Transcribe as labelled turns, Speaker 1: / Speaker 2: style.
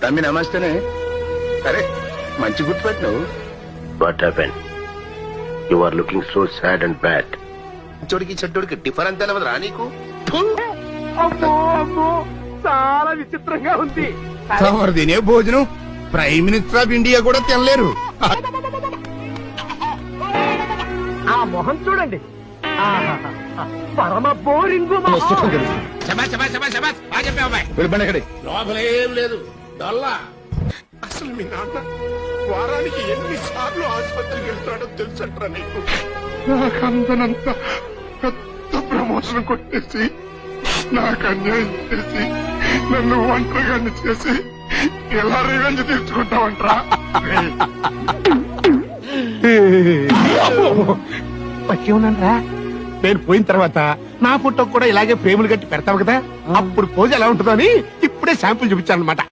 Speaker 1: తమ్మి నమస్తేనే. అరే మంచి గుర్తుపెట్టినావు.
Speaker 2: What happen? You are looking so sad and bad.
Speaker 1: చోడికి చెడ్డోడికి డిఫరెన్స్ తెలియదురా నీకు?
Speaker 3: అమ్మో అమ్మో చాలా విచిత్రంగా ఉంది.
Speaker 4: తమరు తినే భోజనం ప్రైమ్ మినిస్టర్ ఆఫ్ ఇండియా కూడా తినలేరు.
Speaker 3: ఆ మొహం చూడండి, పరమ బోరింగు మొహం.
Speaker 1: లోపలేం లేదు డొల్లా. అసలు మీ నాన్న వారానికి ఎన్నిసార్లు ఆసుపత్రికి వెళ్తాడో తెలుసట్రా నీకు?
Speaker 4: నాకందనంత పెద్ద ప్రమోషన్ కొట్టేసి నాకు అన్యాయం చేసి నన్ను ఒంటరిగాన్ని చేసి ఎలా రివెంజ్ తీర్చుకుంటావంటరా?
Speaker 3: పచ్చేవునరా, నేను పోయిన తర్వాత నా ఫోటో కూడా ఇలాగే ఫ్రేములు కట్టి పెడతావు కదా, అప్పుడు పోజ్ ఎలా ఉంటుందో అని ఇప్పుడే శాంపుల్ చూపించాను అనమాట.